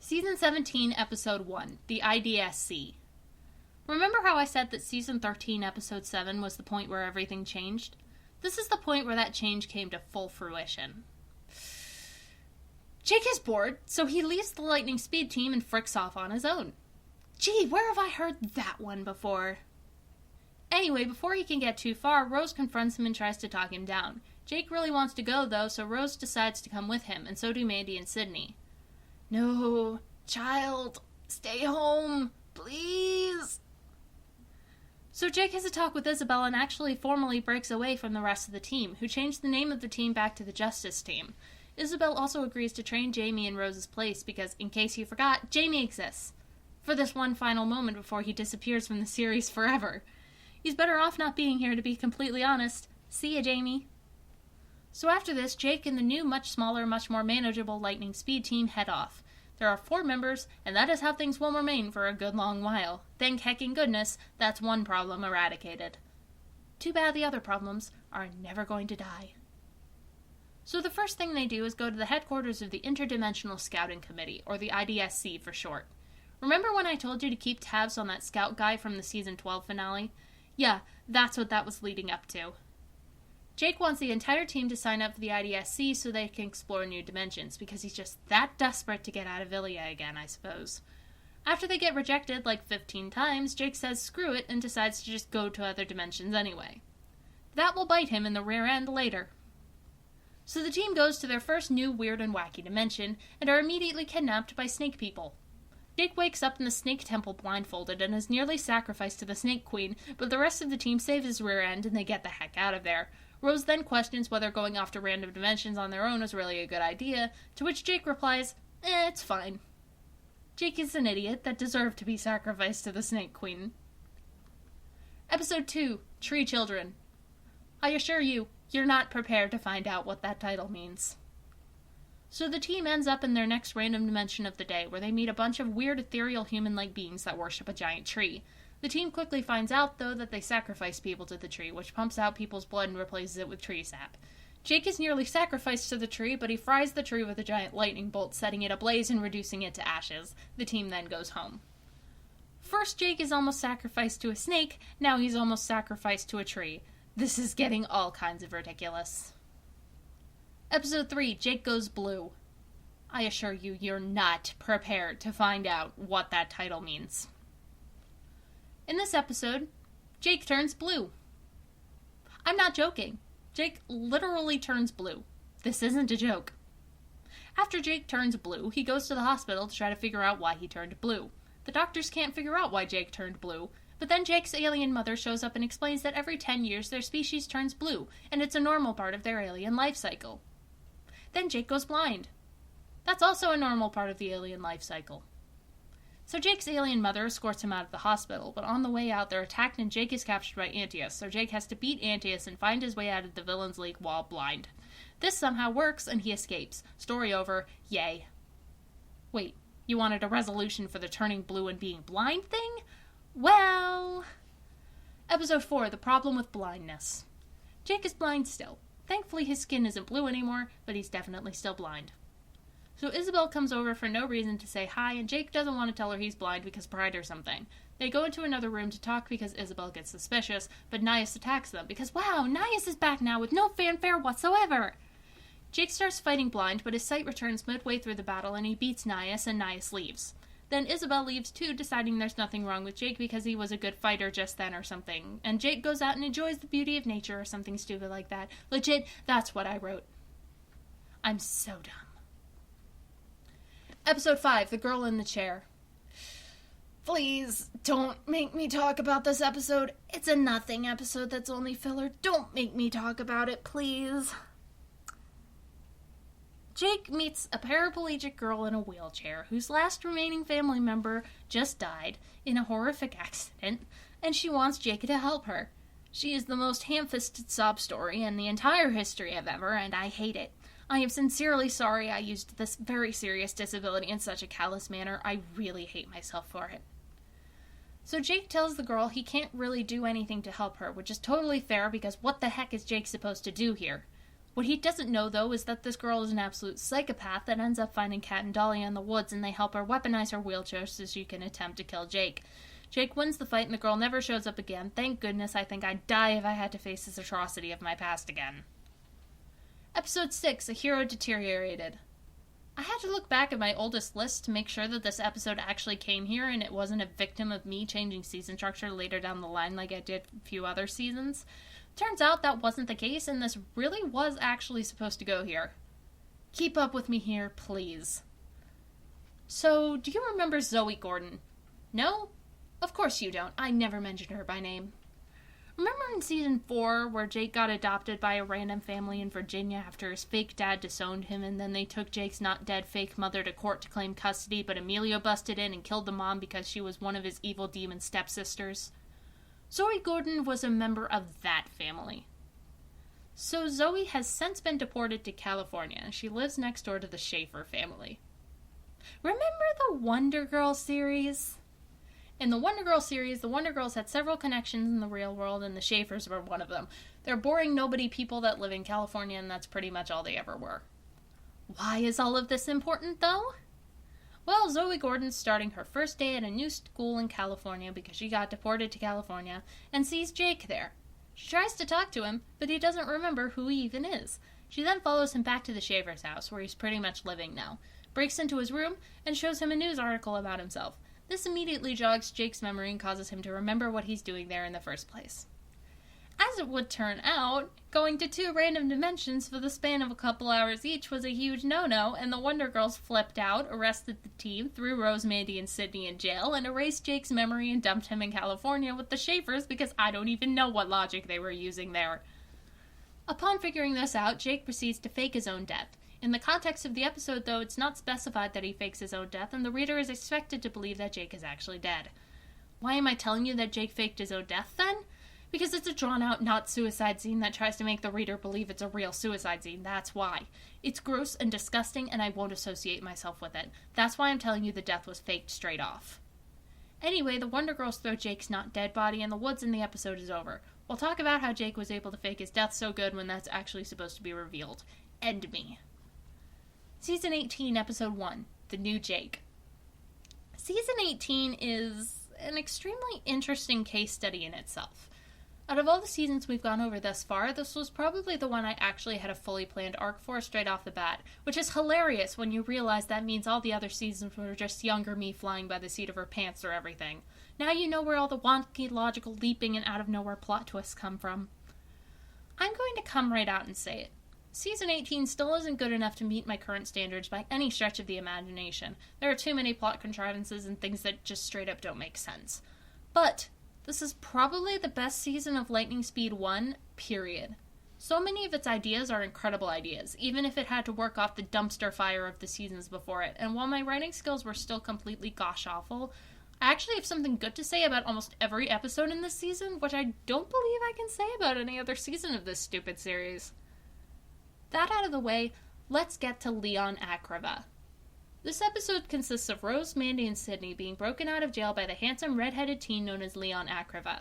Season 17, Episode 1, the IDSC. Remember how I said that Season 13, Episode 7 was the point where everything changed? This is the point where that change came to full fruition. Jake is bored, so he leaves the lightning speed team and fricks off on his own. Gee, where have I heard that one before? Anyway, before he can get too far, Rose confronts him and tries to talk him down. Jake really wants to go, though, so Rose decides to come with him, and so do Mandy and Sydney. No, child, stay home, please. So Jake has a talk with Isabel and actually formally breaks away from the rest of the team, who changed the name of the team back to the Justice Team. Isabel also agrees to train Jamie in Rose's place because, in case you forgot, Jamie exists. For this one final moment before he disappears from the series forever. He's better off not being here, to be completely honest. See ya, Jamie. So after this, Jake and the new, much smaller, much more manageable Lightning Speed team head off. There are 4 members, and that is how things will remain for a good long while. Thank hecking goodness, that's one problem eradicated. Too bad the other problems are never going to die. So the first thing they do is go to the headquarters of the Interdimensional Scouting Committee, or the IDSC for short. Remember when I told you to keep tabs on that scout guy from the Season 12 finale? Yeah, that's what that was leading up to. Jake wants the entire team to sign up for the IDSC so they can explore new dimensions, because he's just that desperate to get out of Villia again, I suppose. After they get rejected like 15 times, Jake says screw it and decides to just go to other dimensions anyway. That will bite him in the rear end later. So the team goes to their first new weird and wacky dimension, and are immediately kidnapped by snake people. Jake wakes up in the snake temple blindfolded and is nearly sacrificed to the snake queen, but the rest of the team save his rear end and they get the heck out of there. Rose then questions whether going off to random dimensions on their own is really a good idea, to which Jake replies, it's fine. Jake is an idiot that deserved to be sacrificed to the Snake Queen. Episode 2, Tree Children. I assure you, you're not prepared to find out what that title means. So the team ends up in their next random dimension of the day, where they meet a bunch of weird ethereal human-like beings that worship a giant tree. The team quickly finds out, though, that they sacrifice people to the tree, which pumps out people's blood and replaces it with tree sap. Jake is nearly sacrificed to the tree, but he fries the tree with a giant lightning bolt, setting it ablaze and reducing it to ashes. The team then goes home. First, Jake is almost sacrificed to a snake, now he's almost sacrificed to a tree. This is getting all kinds of ridiculous. Episode 3, Jake Goes Blue. I assure you, you're not prepared to find out what that title means. In this episode, Jake turns blue. I'm not joking. Jake literally turns blue. This isn't a joke. After Jake turns blue, he goes to the hospital to try to figure out why he turned blue. The doctors can't figure out why Jake turned blue, but then Jake's alien mother shows up and explains that every 10 years their species turns blue, and it's a normal part of their alien life cycle. Then Jake goes blind. That's also a normal part of the alien life cycle. So Jake's alien mother escorts him out of the hospital, but on the way out they're attacked and Jake is captured by Antaeus, so Jake has to beat Antaeus and find his way out of the Villains League while blind. This somehow works and he escapes. Story over, yay. Wait, you wanted a resolution for the turning blue and being blind thing? Well... Episode 4, The Problem with Blindness. Jake is blind still. Thankfully his skin isn't blue anymore, but he's definitely still blind. So Isabel comes over for no reason to say hi, and Jake doesn't want to tell her he's blind because pride or something. They go into another room to talk because Isabel gets suspicious, but Nias attacks them because, wow, Nias is back now with no fanfare whatsoever! Jake starts fighting blind, but his sight returns midway through the battle and he beats Nias, and Nias leaves. Then Isabel leaves too, deciding there's nothing wrong with Jake because he was a good fighter just then or something. And Jake goes out and enjoys the beauty of nature or something stupid like that. Legit, that's what I wrote. I'm so dumb. Episode 5, The Girl in the Chair. Please, don't make me talk about this episode. It's a nothing episode that's only filler. Don't make me talk about it, please. Jake meets a paraplegic girl in a wheelchair whose last remaining family member just died in a horrific accident, and she wants Jake to help her. She is the most ham-fisted sob story in the entire history of ever, and I hate it. I am sincerely sorry I used this very serious disability in such a callous manner. I really hate myself for it. So Jake tells the girl he can't really do anything to help her, which is totally fair because what the heck is Jake supposed to do here? What he doesn't know, though, is that this girl is an absolute psychopath that ends up finding Kat and Dahlia in the woods, and they help her weaponize her wheelchair so she can attempt to kill Jake. Jake wins the fight, and the girl never shows up again. Thank goodness. I think I'd die if I had to face this atrocity of my past again. Episode 6, A Hero Deteriorated. I had to look back at my oldest list to make sure that this episode actually came here and it wasn't a victim of me changing season structure later down the line like I did a few other seasons. Turns out that wasn't the case, and this really was actually supposed to go here. Keep up with me here, please. So, do you remember Zoe Gordon? No? Of course you don't. I never mentioned her by name. Remember in season 4 where Jake got adopted by a random family in Virginia after his fake dad disowned him, and then they took Jake's not dead fake mother to court to claim custody, but Emilio busted in and killed the mom because she was one of his evil demon stepsisters? Zoe Gordon was a member of that family. So Zoe has since been deported to California, and she lives next door to the Schaefer family. Remember the Wonder Girl series? In the Wonder Girl series, the Wonder Girls had several connections in the real world, and the Schaefers were one of them. They're boring nobody people that live in California, and that's pretty much all they ever were. Why is all of this important, though? Well, Zoe Gordon's starting her first day at a new school in California because she got deported to California, and sees Jake there. She tries to talk to him, but he doesn't remember who he even is. She then follows him back to the Schaefer's house, where he's pretty much living now, breaks into his room, and shows him a news article about himself. This immediately jogs Jake's memory and causes him to remember what he's doing there in the first place. As it would turn out, going to 2 random dimensions for the span of a couple hours each was a huge no-no, and the Wonder Girls flipped out, arrested the team, threw Rose, Mandy, and Sydney in jail, and erased Jake's memory and dumped him in California with the Schaefers because I don't even know what logic they were using there. Upon figuring this out, Jake proceeds to fake his own death. In the context of the episode, though, it's not specified that he fakes his own death, and the reader is expected to believe that Jake is actually dead. Why am I telling you that Jake faked his own death, then? Because it's a drawn-out, not suicide scene that tries to make the reader believe it's a real suicide scene, that's why. It's gross and disgusting, and I won't associate myself with it. That's why I'm telling you the death was faked straight off. Anyway, the Wonder Girls throw Jake's not dead body in the woods and the episode is over. We'll talk about how Jake was able to fake his death so good when that's actually supposed to be revealed. End me. Season 18, Episode 1, The New Jake. Season 18 is an extremely interesting case study in itself. Out of all the seasons we've gone over thus far, this was probably the one I actually had a fully planned arc for straight off the bat, which is hilarious when you realize that means all the other seasons were just younger me flying by the seat of her pants or everything. Now you know where all the wonky, logical, leaping, and out-of-nowhere plot twists come from. I'm going to come right out and say it. Season 18 still isn't good enough to meet my current standards by any stretch of the imagination. There are too many plot contrivances and things that just straight up don't make sense. But this is probably the best season of Lightning Speed 1, period. So many of its ideas are incredible ideas, even if it had to work off the dumpster fire of the seasons before it, and while my writing skills were still completely gosh-awful, I actually have something good to say about almost every episode in this season, which I don't believe I can say about any other season of this stupid series. That out of the way, let's get to Leon Akrava. This episode consists of Rose, Mandy, and Sydney being broken out of jail by the handsome red-headed teen known as Leon Akrava.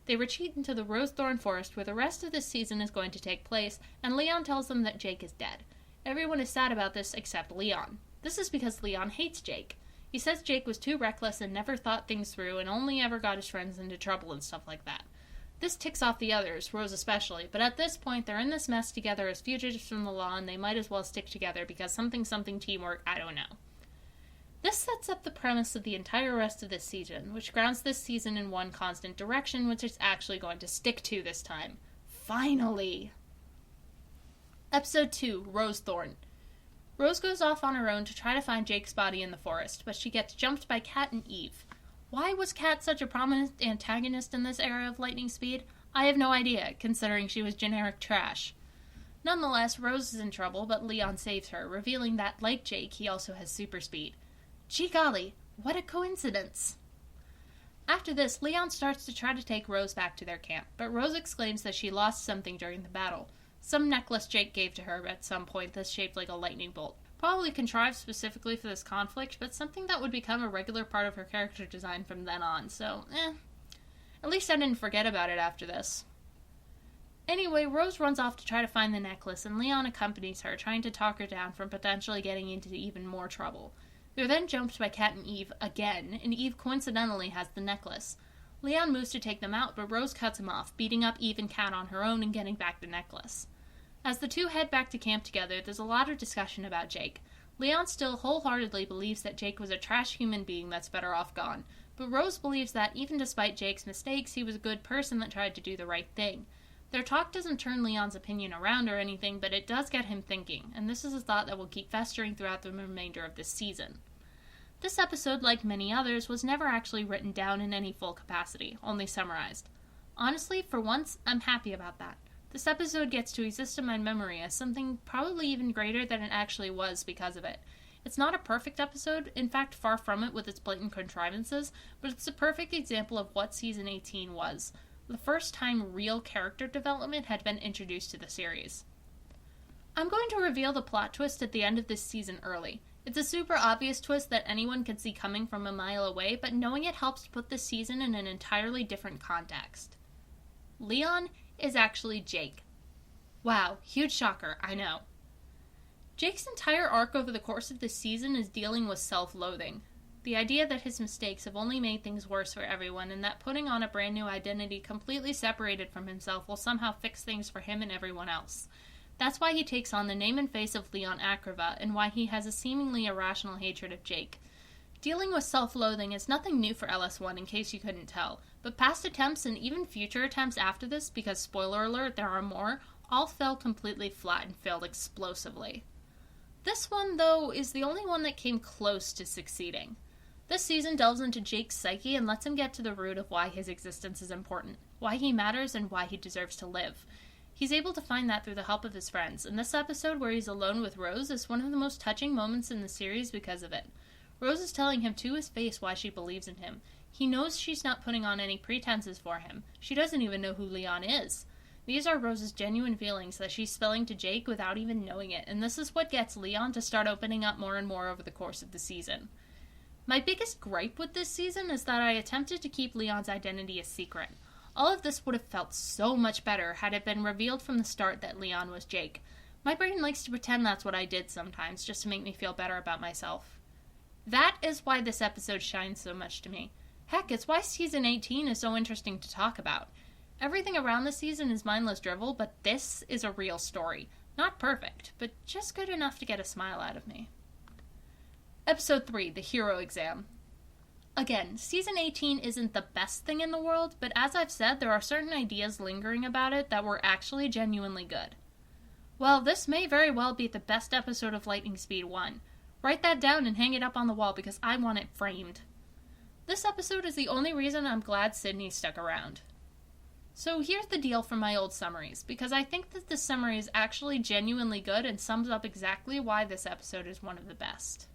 They retreat into the Rose-Thorn Forest where the rest of this season is going to take place, and Leon tells them that Jake is dead. Everyone is sad about this except Leon. This is because Leon hates Jake. He says Jake was too reckless and never thought things through and only ever got his friends into trouble and stuff like that. This ticks off the others, Rose especially, but at this point they're in this mess together as fugitives from the law and they might as well stick together because something teamwork, I don't know. This sets up the premise of the entire rest of this season, which grounds this season in one constant direction, which it's actually going to stick to this time. Finally! Episode 2, Rose Thorn. Rose goes off on her own to try to find Jake's body in the forest, but she gets jumped by Kat and Eve. Why was Kat such a prominent antagonist in this era of Lightning Speed? I have no idea, considering she was generic trash. Nonetheless, Rose is in trouble, but Leon saves her, revealing that, like Jake, he also has super speed. Gee golly, what a coincidence! After this, Leon starts to try to take Rose back to their camp, but Rose exclaims that she lost something during the battle. Some necklace Jake gave to her at some point that's shaped like a lightning bolt. Probably contrived specifically for this conflict, but something that would become a regular part of her character design from then on, so, At least I didn't forget about it after this. Anyway, Rose runs off to try to find the necklace, and Leon accompanies her, trying to talk her down from potentially getting into even more trouble. They're then jumped by Kat and Eve again, and Eve coincidentally has the necklace. Leon moves to take them out, but Rose cuts him off, beating up Eve and Kat on her own and getting back the necklace. As the two head back to camp together, there's a lot of discussion about Jake. Leon still wholeheartedly believes that Jake was a trash human being that's better off gone, but Rose believes that, even despite Jake's mistakes, he was a good person that tried to do the right thing. Their talk doesn't turn Leon's opinion around or anything, but it does get him thinking, and this is a thought that will keep festering throughout the remainder of this season. This episode, like many others, was never actually written down in any full capacity, only summarized. Honestly, for once, I'm happy about that. This episode gets to exist in my memory as something probably even greater than it actually was because of it. It's not a perfect episode, in fact far from it with its blatant contrivances, but it's a perfect example of what Season 18 was. The first time real character development had been introduced to the series. I'm going to reveal the plot twist at the end of this season early. It's a super obvious twist that anyone could see coming from a mile away, but knowing it helps to put this season in an entirely different context. Leon is actually Jake. Wow, huge shocker, I know. Jake's entire arc over the course of this season is dealing with self-loathing. The idea that his mistakes have only made things worse for everyone, and that putting on a brand new identity completely separated from himself will somehow fix things for him and everyone else. That's why he takes on the name and face of Leon Akrova, and why he has a seemingly irrational hatred of Jake. Dealing with self-loathing is nothing new for LS1, in case you couldn't tell, but past attempts and even future attempts after this, because spoiler alert, there are more, all fell completely flat and failed explosively. This one, though, is the only one that came close to succeeding. This season delves into Jake's psyche and lets him get to the root of why his existence is important, why he matters, and why he deserves to live. He's able to find that through the help of his friends, and this episode where he's alone with Rose is one of the most touching moments in the series because of it. Rose is telling him to his face why she believes in him. He knows she's not putting on any pretenses for him. She doesn't even know who Leon is. These are Rose's genuine feelings that she's spilling to Jake without even knowing it, and this is what gets Leon to start opening up more and more over the course of the season. My biggest gripe with this season is that I attempted to keep Leon's identity a secret. All of this would have felt so much better had it been revealed from the start that Leon was Jake. My brain likes to pretend that's what I did sometimes, just to make me feel better about myself. That is why this episode shines so much to me. Heck, it's why Season 18 is so interesting to talk about. Everything around the season is mindless drivel, but this is a real story. Not perfect, but just good enough to get a smile out of me. Episode 3, The Hero Exam. Again, Season 18 isn't the best thing in the world, but as I've said, there are certain ideas lingering about it that were actually genuinely good. Well, this may very well be the best episode of Lightning Speed 1. Write that down and hang it up on the wall because I want it framed. This episode is the only reason I'm glad Sydney stuck around. So here's the deal for my old summaries, because I think that this summary is actually genuinely good and sums up exactly why this episode is one of the best.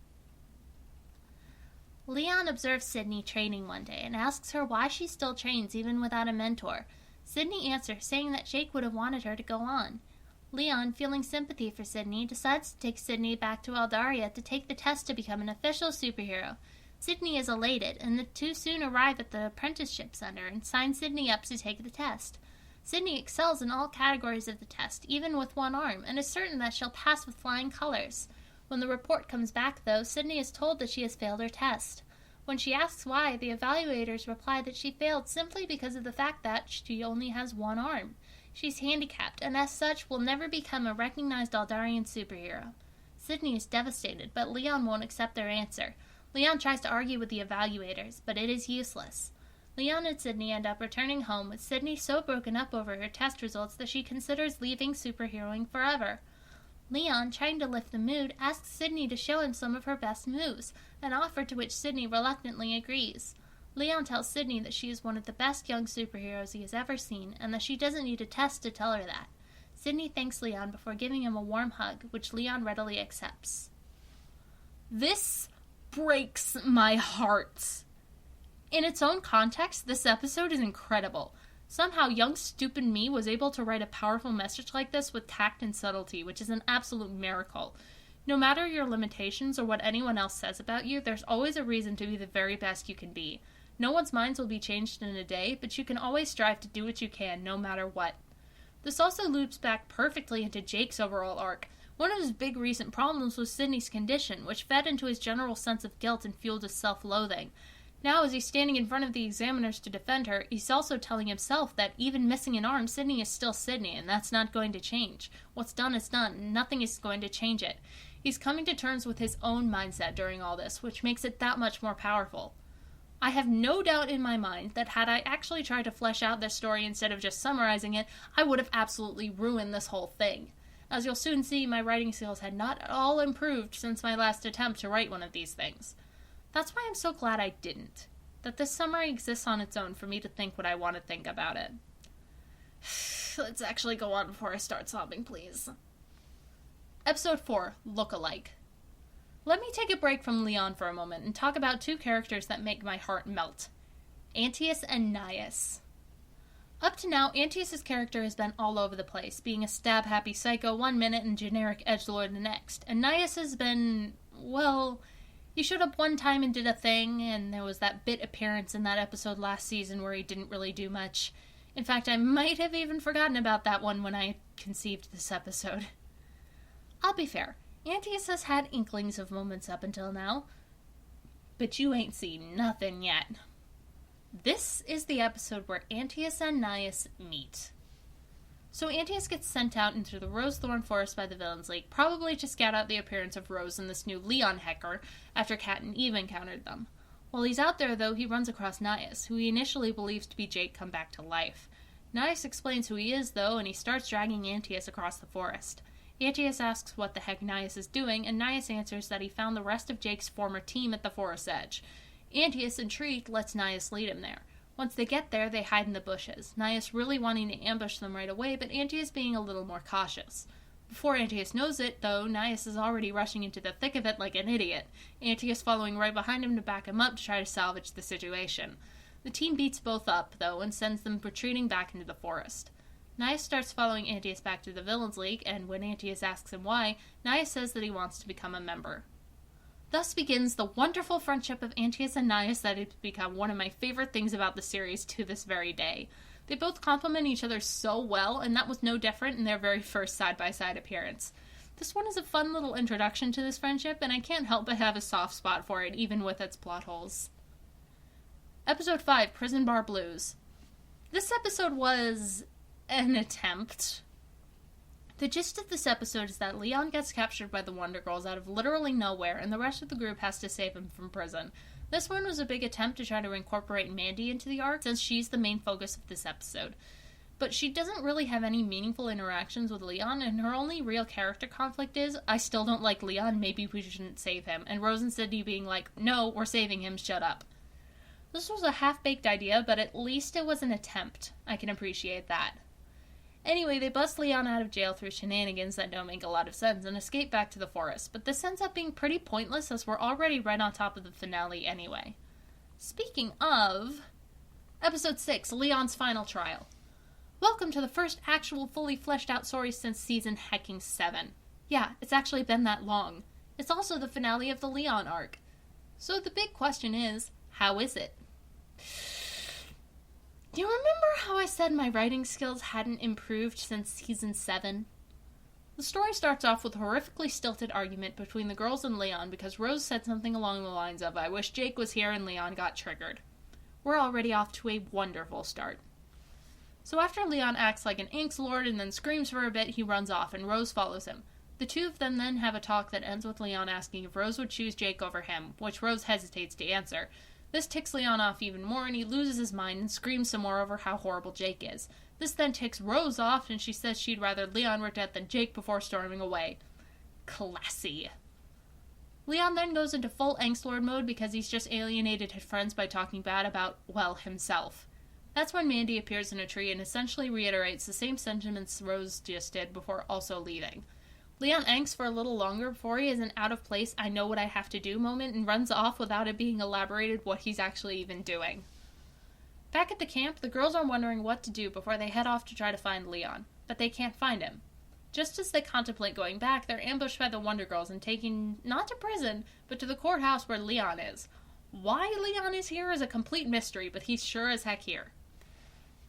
Leon observes Sydney training one day and asks her why she still trains even without a mentor. Sydney answers, saying that Jake would have wanted her to go on. Leon, feeling sympathy for Sydney, decides to take Sydney back to Eldaria to take the test to become an official superhero. Sydney is elated, and the two soon arrive at the apprenticeship center and sign Sydney up to take the test. Sydney excels in all categories of the test, even with one arm, and is certain that she'll pass with flying colors. When the report comes back, though, Sydney is told that she has failed her test. When she asks why, the evaluators reply that she failed simply because of the fact that she only has one arm. She's handicapped, and as such will never become a recognized Eldarian superhero. Sydney is devastated, but Leon won't accept their answer. Leon tries to argue with the evaluators, but it is useless. Leon and Sydney end up returning home, with Sydney so broken up over her test results that she considers leaving superheroing forever. Leon, trying to lift the mood, asks Sydney to show him some of her best moves, an offer to which Sydney reluctantly agrees. Leon tells Sydney that she is one of the best young superheroes he has ever seen, and that she doesn't need a test to tell her that. Sydney thanks Leon before giving him a warm hug, which Leon readily accepts. This breaks my heart. In its own context, this episode is incredible. Somehow, young, stupid me was able to write a powerful message like this with tact and subtlety, which is an absolute miracle. No matter your limitations or what anyone else says about you, there's always a reason to be the very best you can be. No one's minds will be changed in a day, but you can always strive to do what you can, no matter what. This also loops back perfectly into Jake's overall arc. One of his big recent problems was Sydney's condition, which fed into his general sense of guilt and fueled his self-loathing. Now, as he's standing in front of the examiners to defend her, he's also telling himself that even missing an arm, Sydney is still Sydney, and that's not going to change. What's done is done, and nothing is going to change it. He's coming to terms with his own mindset during all this, which makes it that much more powerful. I have no doubt in my mind that had I actually tried to flesh out this story instead of just summarizing it, I would have absolutely ruined this whole thing. As you'll soon see, my writing skills had not at all improved since my last attempt to write one of these things. That's why I'm so glad I didn't. That this summary exists on its own for me to think what I want to think about it. Let's actually go on before I start sobbing, please. Episode 4, Look-alike. Let me take a break from Leon for a moment and talk about two characters that make my heart melt. Antaeus and Nias. Up to now, Antaeus' character has been all over the place, being a stab-happy psycho one minute and generic edgelord the next, and Nias has been, well, he showed up one time and did a thing, and there was that bit appearance in that episode last season where he didn't really do much. In fact, I might have even forgotten about that one when I conceived this episode. I'll be fair, Antaeus has had inklings of moments up until now, but you ain't seen nothing yet. This is the episode where Antaeus and Nias meet. So Antaeus gets sent out into the Rose-Thorn Forest by the Villains League, probably to scout out the appearance of Rose and this new Leon hacker after Kat and Eve encountered them. While he's out there, though, he runs across Nias, who he initially believes to be Jake come back to life. Nias explains who he is, though, and he starts dragging Antaeus across the forest. Antaeus asks what the heck Nias is doing, and Nias answers that he found the rest of Jake's former team at the forest's edge. Antaeus, intrigued, lets Nias lead him there. Once they get there, they hide in the bushes, Nias really wanting to ambush them right away, but Antaeus being a little more cautious. Before Antaeus knows it, though, Nias is already rushing into the thick of it like an idiot, Antaeus following right behind him to back him up to try to salvage the situation. The team beats both up, though, and sends them retreating back into the forest. Nias starts following Antaeus back to the Villains League, and when Antaeus asks him why, Nias says that he wants to become a member. Thus begins the wonderful friendship of Antaeus and Nias that has become one of my favorite things about the series to this very day. They both complement each other so well, and that was no different in their very first side-by-side appearance. This one is a fun little introduction to this friendship, and I can't help but have a soft spot for it, even with its plot holes. Episode 5, Prison Bar Blues. This episode was an attempt. The gist of this episode is that Leon gets captured by the Wonder Girls out of literally nowhere, and the rest of the group has to save him from prison. This one was a big attempt to try to incorporate Mandy into the arc, since she's the main focus of this episode. But she doesn't really have any meaningful interactions with Leon, and her only real character conflict is, I still don't like Leon, maybe we shouldn't save him, and Rose and Sydney being like, no, we're saving him, shut up. This was a half-baked idea, but at least it was an attempt. I can appreciate that. Anyway, they bust Leon out of jail through shenanigans that don't make a lot of sense and escape back to the forest, but this ends up being pretty pointless as we're already right on top of the finale anyway. Speaking of, Episode 6, Leon's Final Trial. Welcome to the first actual fully fleshed out story since season hecking 7. Yeah, it's actually been that long. It's also the finale of the Leon arc. So the big question is, how is it? Do you remember how I said my writing skills hadn't improved since season 7? The story starts off with a horrifically stilted argument between the girls and Leon because Rose said something along the lines of, I wish Jake was here, and Leon got triggered. We're already off to a wonderful start. So after Leon acts like an Inks lord and then screams for a bit, he runs off and Rose follows him. The two of them then have a talk that ends with Leon asking if Rose would choose Jake over him, which Rose hesitates to answer. This ticks Leon off even more, and he loses his mind and screams some more over how horrible Jake is. This then ticks Rose off, and she says she'd rather Leon were dead than Jake before storming away. Classy. Leon then goes into full Angstlord mode because he's just alienated his friends by talking bad about, well, himself. That's when Mandy appears in a tree and essentially reiterates the same sentiments Rose just did before also leaving. Leon angsts for a little longer before he has an out-of-place, I know what I have to do moment and runs off without it being elaborated what he's actually even doing. Back at the camp, the girls are wondering what to do before they head off to try to find Leon, but they can't find him. Just as they contemplate going back, they're ambushed by the Wonder Girls and taken, not to prison, but to the courthouse where Leon is. Why Leon is here is a complete mystery, but he's sure as heck here.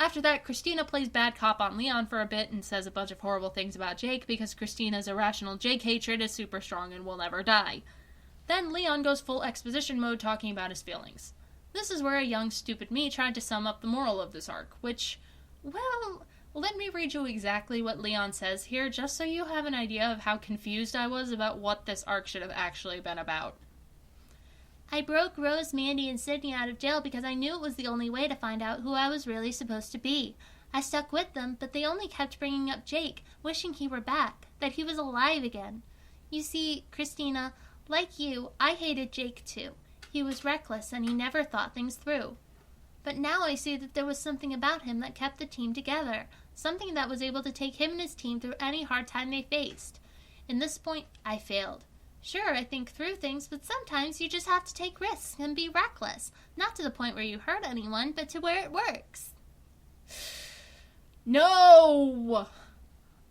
After that, Christina plays bad cop on Leon for a bit and says a bunch of horrible things about Jake because Christina's irrational Jake hatred is super strong and will never die. Then Leon goes full exposition mode talking about his feelings. This is where a young stupid me tried to sum up the moral of this arc, which, well, let me read you exactly what Leon says here just so you have an idea of how confused I was about what this arc should have actually been about. I broke Rose, Mandy, and Sydney out of jail because I knew it was the only way to find out who I was really supposed to be. I stuck with them, but they only kept bringing up Jake, wishing he were back, that he was alive again. You see, Christina, like you, I hated Jake too. He was reckless and he never thought things through. But now I see that there was something about him that kept the team together, something that was able to take him and his team through any hard time they faced. In this point, I failed. Sure, I think through things, but sometimes you just have to take risks and be reckless. Not to the point where you hurt anyone, but to where it works. No!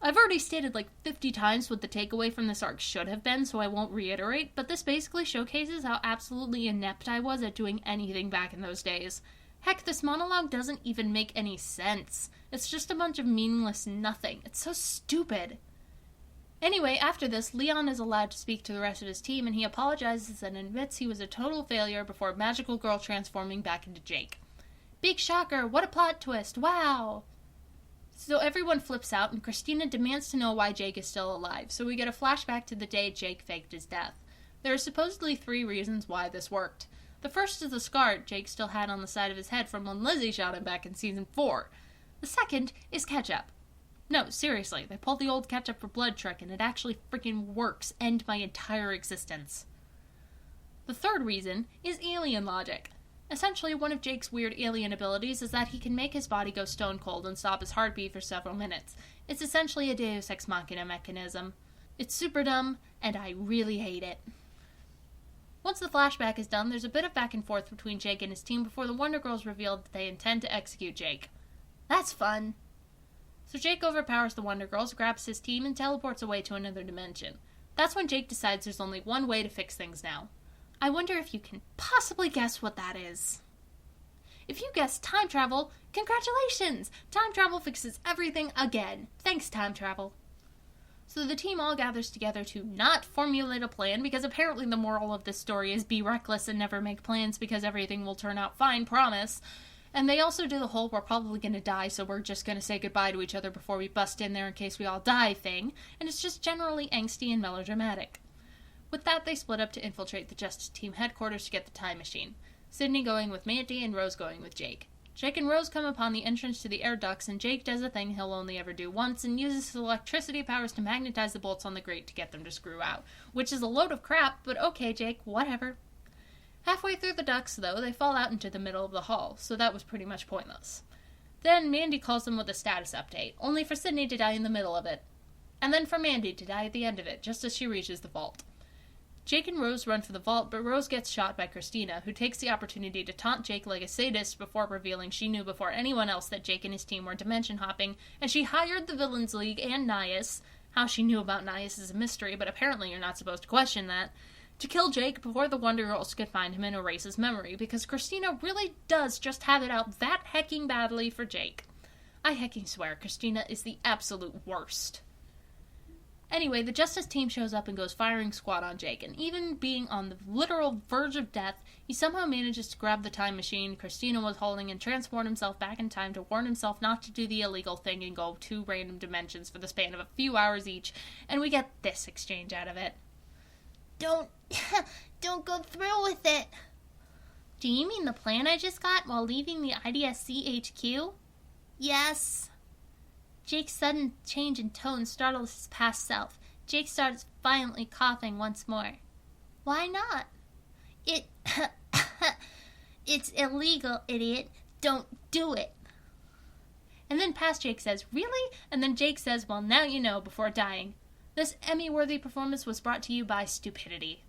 I've already stated like 50 times what the takeaway from this arc should have been, so I won't reiterate, but this basically showcases how absolutely inept I was at doing anything back in those days. Heck, this monologue doesn't even make any sense. It's just a bunch of meaningless nothing. It's so stupid. Anyway, after this, Leon is allowed to speak to the rest of his team, and he apologizes and admits he was a total failure before Magical Girl transforming back into Jake. Big shocker! What a plot twist! Wow! So everyone flips out, and Christina demands to know why Jake is still alive, so we get a flashback to the day Jake faked his death. There are supposedly 3 reasons why this worked. The first is the scar Jake still had on the side of his head from when Lizzie shot him back in Season 4. The second is ketchup. No, seriously, they pulled the old ketchup for blood trick and it actually freaking works. End my entire existence. The third reason is alien logic. Essentially, one of Jake's weird alien abilities is that he can make his body go stone cold and stop his heartbeat for several minutes. It's essentially a Deus Ex Machina mechanism. It's super dumb, and I really hate it. Once the flashback is done, there's a bit of back and forth between Jake and his team before the Wonder Girls reveal that they intend to execute Jake. That's fun. So Jake overpowers the Wonder Girls, grabs his team, and teleports away to another dimension. That's when Jake decides there's only one way to fix things now. I wonder if you can possibly guess what that is. If you guessed time travel, congratulations! Time travel fixes everything again. Thanks, time travel. So the team all gathers together to not formulate a plan, because apparently the moral of this story is be reckless and never make plans because everything will turn out fine, promise. And they also do the whole we're probably going to die, so we're just going to say goodbye to each other before we bust in there in case we all die thing, and it's just generally angsty and melodramatic. With that, they split up to infiltrate the Justice Team headquarters to get the time machine. Sydney going with Mandy and Rose going with Jake. Jake and Rose come upon the entrance to the air ducts, and Jake does a thing he'll only ever do once and uses his electricity powers to magnetize the bolts on the grate to get them to screw out. Which is a load of crap, but okay, Jake, whatever. Halfway through the ducts, though, they fall out into the middle of the hall, so that was pretty much pointless. Then Mandy calls them with a status update, only for Sydney to die in the middle of it. And then for Mandy to die at the end of it, just as she reaches the vault. Jake and Rose run for the vault, but Rose gets shot by Christina, who takes the opportunity to taunt Jake like a sadist before revealing she knew before anyone else that Jake and his team were dimension hopping, and she hired the Villains League and Nias. How she knew about Nias is a mystery, but apparently you're not supposed to question that. To kill Jake before the Wonder Girls could find him and erase his memory, because Christina really does just have it out that hecking badly for Jake. I hecking swear, Christina is the absolute worst. Anyway, the Justice Team shows up and goes firing squad on Jake, and even being on the literal verge of death, he somehow manages to grab the time machine Christina was holding and transport himself back in time to warn himself not to do the illegal thing and go 2 random dimensions for the span of a few hours each, and we get this exchange out of it. Don't go through with it. Do you mean the plan I just got while leaving the IDSC HQ? Yes. Jake's sudden change in tone startles his past self. Jake starts violently coughing once more. Why not? It's illegal, idiot. Don't do it. And then past Jake says, really? And then Jake says, well, now you know, before dying. This Emmy-worthy performance was brought to you by stupidity.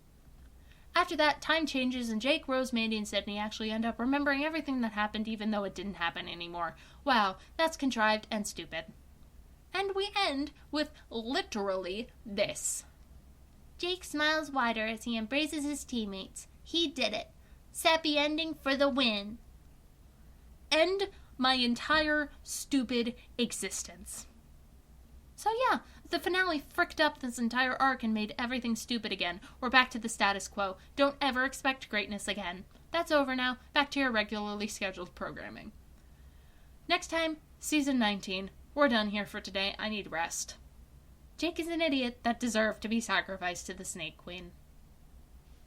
After that, time changes, and Jake, Rose, Mandy, and Sydney actually end up remembering everything that happened even though it didn't happen anymore. Wow, that's contrived and stupid. And we end with literally this. Jake smiles wider as he embraces his teammates. He did it. Sappy ending for the win. End my entire stupid existence. So yeah, the finale fricked up this entire arc and made everything stupid again. We're back to the status quo. Don't ever expect greatness again. That's over now. Back to your regularly scheduled programming. Next time, season 19. We're done here for today. I need rest. Jake is an idiot that deserved to be sacrificed to the Snake Queen.